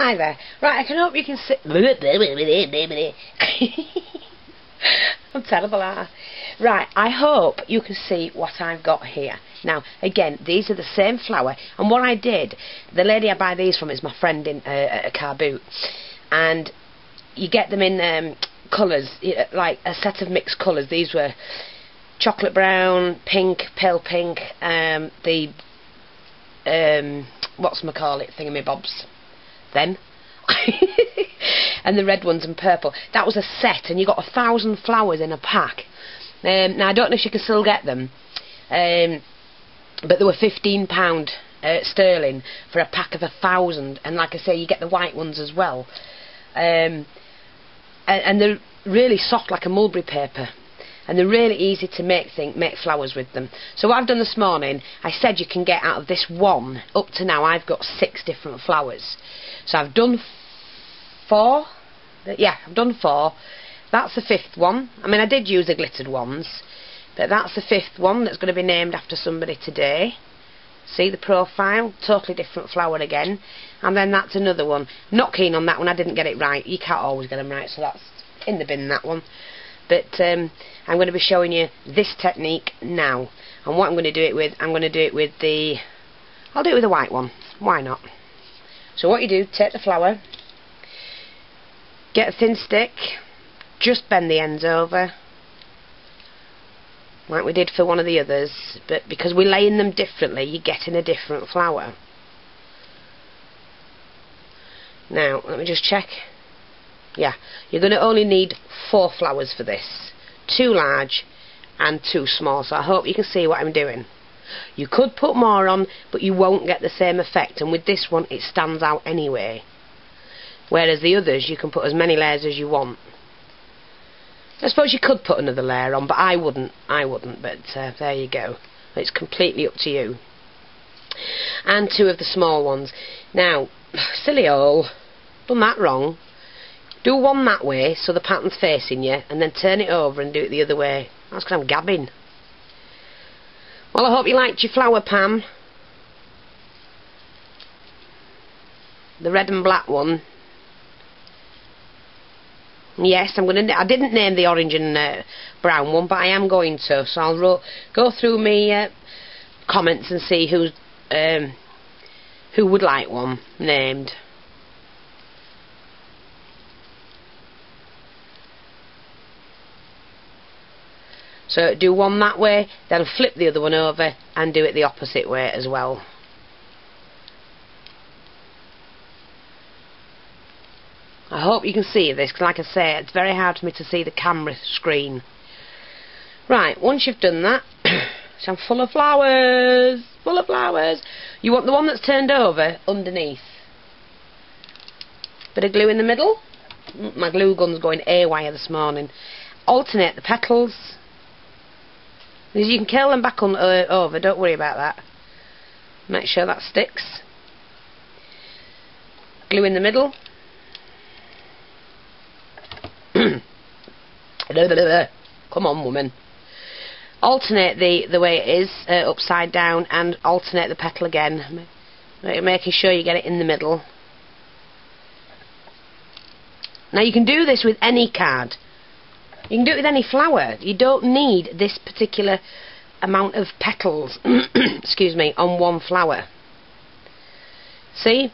Hi there. Right, I can hope you can see... I'm terrible at that. Right, I hope you can see what I've got here. Now, again, these are the same flower, and what I did, the lady I buy these from is my friend in at a car boot, and you get them in colours, like a set of mixed colours. These were chocolate brown, pink, pale pink, the whatchamacallit thingamybobs then and the red ones and purple. That was a set, and you got 1,000 flowers in a pack. Now I don't know if you can still get them, but they were £15 sterling for a pack of 1,000, and like I say, you get the white ones as well, and they're really soft like a mulberry paper, and they're really easy to make flowers with them. So what I've done this morning, I said you can get out of this one, up to now I've got 6 different flowers. So I've done 4, yeah, I've done 4, that's the 5th one. I mean, I did use the glittered ones, but that's the 5th one that's going to be named after somebody today. See the profile, totally different flower again, and then that's another one. Not keen on that one, I didn't get it right. You can't always get them right, so that's in the bin, that one. But I'm going to be showing you this technique now, and what I'm going to do it with, I'm going to do it with the, I'll do it with the white one, why not? So what you do, take the flower, get a thin stick, just bend the ends over, like we did for one of the others, but because we're laying them differently, you're getting a different flower. Now, let me just check. Yeah, you're going to only need 4 flowers for this. 2 large and 2 small, so I hope you can see what I'm doing. You could put more on, but you won't get the same effect, and with this one it stands out anyway. Whereas the others, you can put as many layers as you want. I suppose you could put another layer on, but I wouldn't, but there you go. It's completely up to you. And 2 of the small ones. Now, silly old, done that wrong. Do one that way, so the pattern's facing you, and then turn it over and do it the other way. That's because I'm gabbing. Well, I hope you liked your flower, Pam. The red and black one. Yes, I didn't name the orange and brown one, but I am going to. So I'll go through me comments and see who would like one named. So do one that way, then flip the other one over and do it the opposite way as well. I hope you can see this, because like I say, it's very hard for me to see the camera screen. Right, once you've done that, so I'm full of flowers, full of flowers. You want the one that's turned over underneath. Bit of glue in the middle. My glue gun's going AWire this morning. Alternate the petals. You can curl them back on over, don't worry about that. Make sure that sticks. Glue in the middle. Come on, woman. Alternate the way it is, upside down, and alternate the petal again, making sure you get it in the middle. Now you can do this with any card. You can do it with any flower. You don't need this particular amount of petals excuse me, on one flower. See?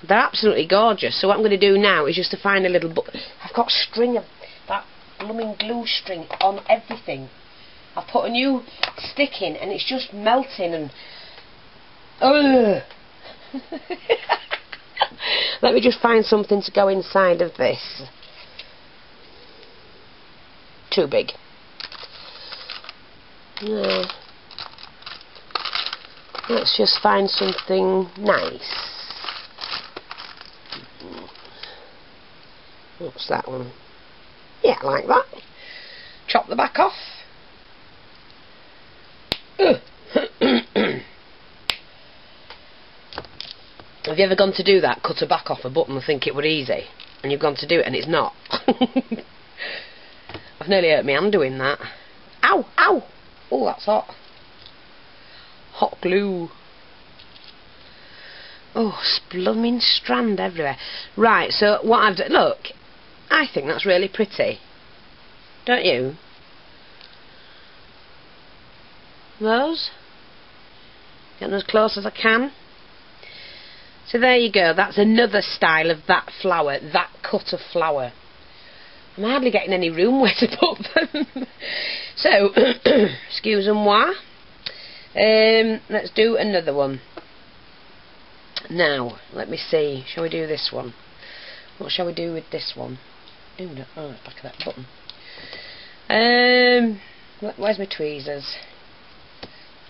They're absolutely gorgeous. So what I'm going to do now is just to find a little I've got string of that blooming glue string on everything. I've put a new stick in and it's just melting and let me just find something to go inside of this. Too big. No. Let's just find something nice. What's that one? Yeah, like that. Chop the back off. Have you ever gone to do that? Cut a back off a button and think it were easy, and you've gone to do it and it's not. I've nearly hurt my hand doing that. Ow! Ow! Oh, that's hot. Hot glue. Oh, blooming strand everywhere. Right, so what I've done... Look, I think that's really pretty. Don't you? Those? Getting as close as I can. So there you go. That's another style of that flower, that cut of flower. I'm hardly getting any room where to put them. So, excusez-moi. Let's do another one. Now, let me see. Shall we do this one? What shall we do with this one? Oh, no. Oh, it's back of that button. Where's my tweezers?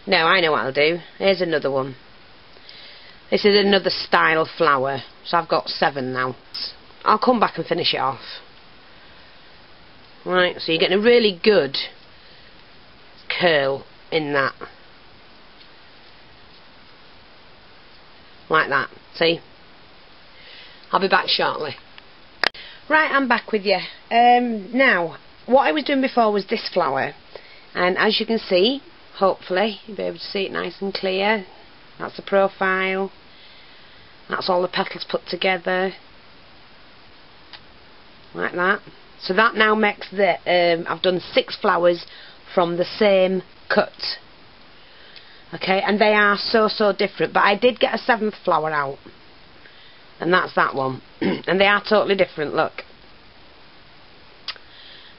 No, I know what I'll do. Here's another one. This is another style flower. So I've got 7 now. I'll come back and finish it off. Right, so you're getting a really good curl in that. Like that. See? I'll be back shortly. Right, I'm back with you. Now, what I was doing before was this flower. And as you can see, hopefully, you'll be able to see it nice and clear. That's the profile. That's all the petals put together. Like that. So that now makes the... I've done 6 flowers from the same cut. Okay, and they are so different. But I did get a 7th flower out. And that's that one. And they are totally different, look.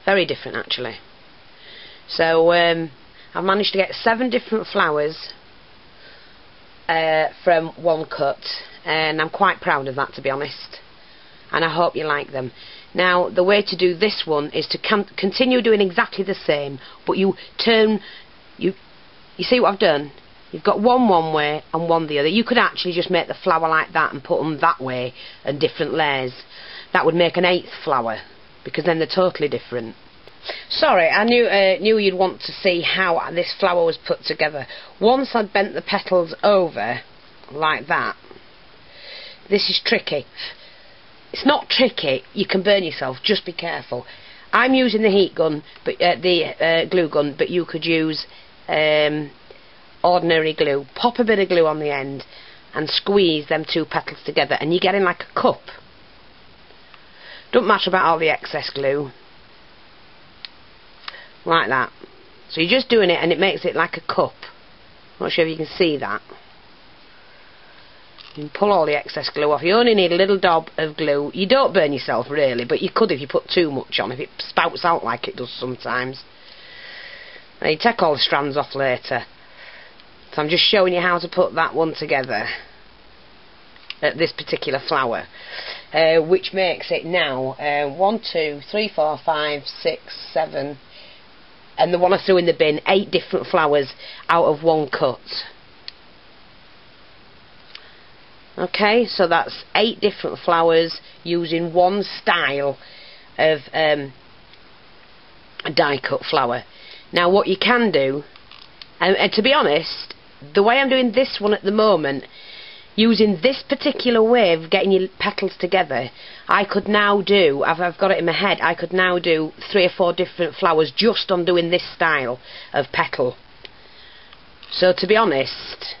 Very different, actually. So, I've managed to get 7 different flowers from one cut. And I'm quite proud of that, to be honest. And I hope you like them. Now, the way to do this one is to continue doing exactly the same, but you turn... You see what I've done? You've got one way and one the other. You could actually just make the flower like that and put them that way and different layers. That would make an 8th flower, because then they're totally different. Sorry, I knew you'd want to see how this flower was put together. Once I'd bent the petals over, like that, this is tricky. It's not tricky, you can burn yourself, just be careful. I'm using the heat gun, but the glue gun, but you could use ordinary glue. Pop a bit of glue on the end and squeeze them 2 petals together and you get in like a cup. Don't matter about all the excess glue. Like that. So you're just doing it and it makes it like a cup. Not sure if you can see that. You can pull all the excess glue off. You only need a little dab of glue. You don't burn yourself really, but you could if you put too much on, if it spouts out like it does sometimes. Now you take all the strands off later. So I'm just showing you how to put that one together. At this particular flower. Which makes it now 1, 2, 3, 4, 5, 6, 7... and the one I threw in the bin, 8 different flowers out of one cut. Okay, so that's 8 different flowers using one style of a die cut flower. Now what you can do, and to be honest, the way I'm doing this one at the moment, using this particular way of getting your petals together, I could now do, I've got it in my head, I could now do 3 or 4 different flowers just on doing this style of petal. So to be honest,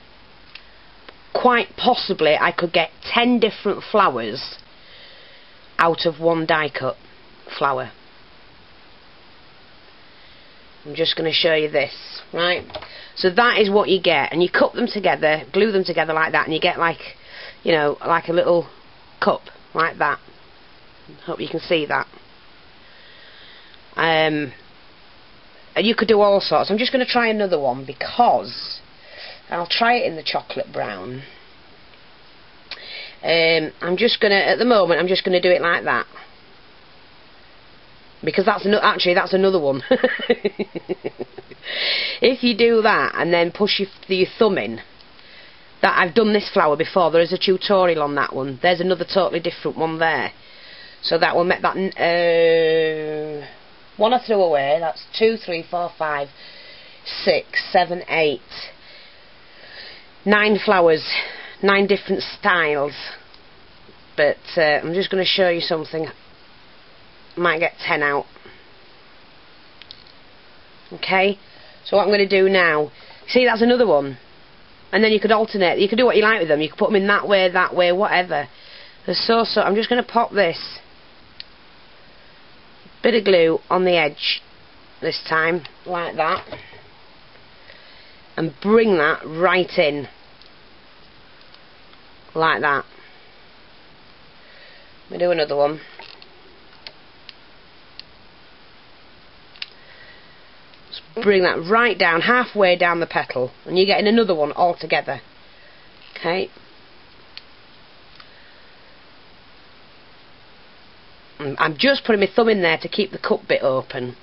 quite possibly I could get 10 different flowers out of one die cut flower. I'm just going to show you this, right? So that is what you get, and you cut them together, glue them together like that, and you get like, you know, like a little cup, like that. Hope you can see that. And you could do all sorts. I'm just going to try another one, because I'll try it in the chocolate brown. I'm just going to, at the moment, I'm just going to do it like that. Because that's actually that's another one. If you do that and then push your thumb in, that I've done this flower before. There is a tutorial on that one. There's another totally different one there. So that will make that one I threw away. That's 2, 3, 4, 5, 6, 7, 8, 9 flowers, 9 different styles. But I'm just going to show you something. Might get 10 out. Okay, so what I'm going to do now, see, that's another one. And then you could alternate. You could do what you like with them. You could put them in that way, whatever. They're so. I'm just going to pop this bit of glue on the edge this time, like that. And bring that right in. Like that. Let me do another one. Bring that right down, halfway down the petal, and you're getting another one all together. Okay. I'm just putting my thumb in there to keep the cup bit open.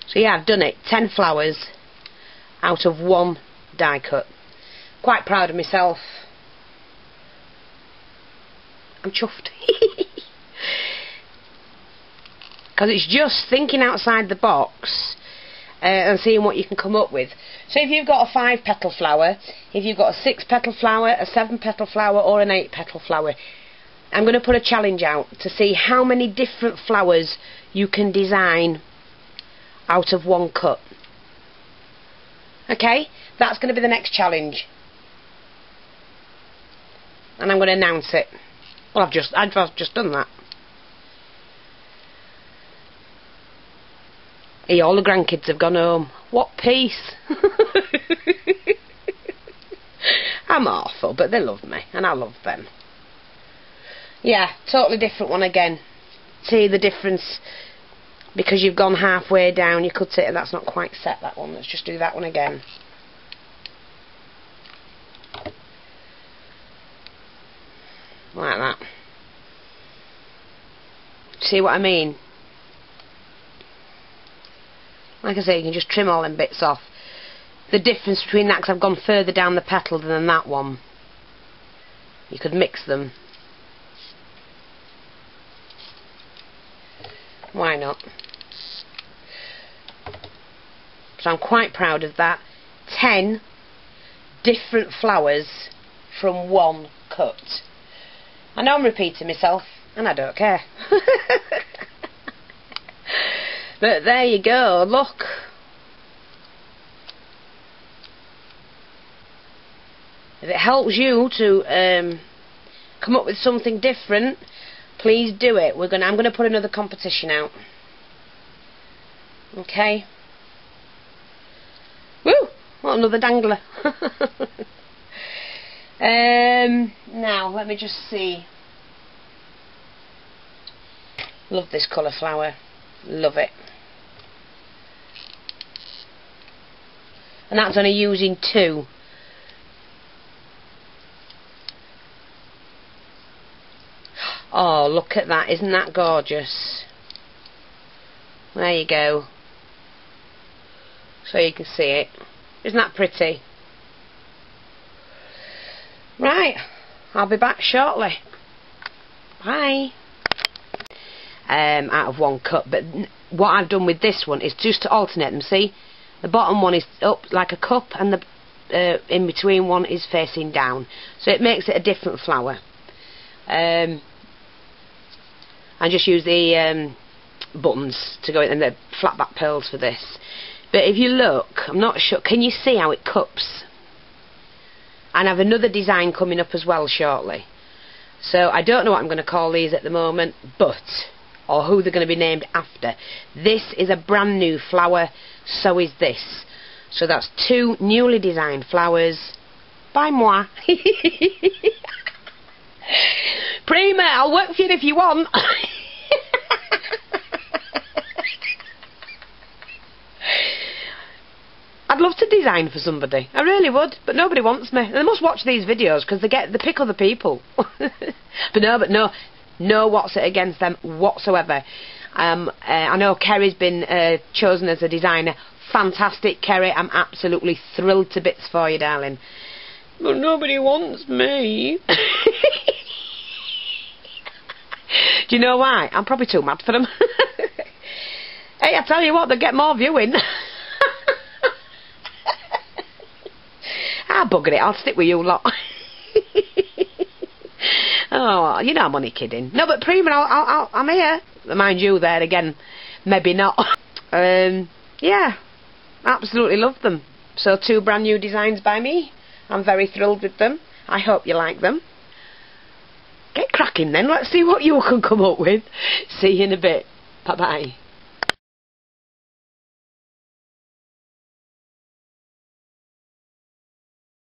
So yeah, I've done it. 10 flowers out of 1 die cut. Quite proud of myself. I'm chuffed. Because it's just thinking outside the box and seeing what you can come up with. So if you've got a 5-petal flower, if you've got a 6-petal flower, a 7-petal flower, or an 8-petal flower, I'm going to put a challenge out to see how many different flowers you can design out of 1 cut. Okay, that's going to be the next challenge. And I'm going to announce it. Well, I've just done that. Hey, all the grandkids have gone home. What peace. I'm awful, but they love me, and I love them. Yeah, totally different one again. See the difference? Because you've gone halfway down, you could say that's not quite set, that one. Let's just do that one again. Like that. See what I mean? Like I say, you can just trim all them bits off. The difference between that, because I've gone further down the petal than that one. You could mix them. Why not? So I'm quite proud of that. 10 different flowers from 1 cut. I know I'm repeating myself, and I don't care. But there you go, look. If it helps you to come up with something different, please do it. I'm going to put another competition out. Okay. Woo! What another dangler. Now, let me just see. Love this colour flower. Love it. And that's only using 2. Oh, look at that. Isn't that gorgeous? There you go. So you can see it. Isn't that pretty? Right. I'll be back shortly. Bye. Out of 1 cut, but what I've done with this one is just to alternate them. See, the bottom one is up like a cup, and the in between one is facing down, so it makes it a different flower. I just use the buttons to go in, and the flat back pearls for this. But if you look, I'm not sure, can you see how it cups? And I have another design coming up as well shortly, so I don't know what I'm going to call these at the moment, or who they're going to be named after. This is a brand new flower, so is this. So that's 2 newly designed flowers by moi. Prima, I'll work for you if you want. I'd love to design for somebody, I really would, but nobody wants me. They must watch these videos because they pick other people. but no what's it against them whatsoever. I know Kerry's been chosen as a designer. Fantastic, Kerry. I'm absolutely thrilled to bits for you, darling. But nobody wants me. Do you know why? I'm probably too mad for them. Hey, I tell you what, they get more viewing. Bugger it, I'll stick with you lot. Oh, you know I'm only kidding. No, but Prima, I'm here. Mind you, there again, maybe not. Yeah, Absolutely love them. So 2 brand new designs by me. I'm very thrilled with them. I hope you like them. Get cracking then. Let's see what you can come up with. See you in a bit. Bye bye.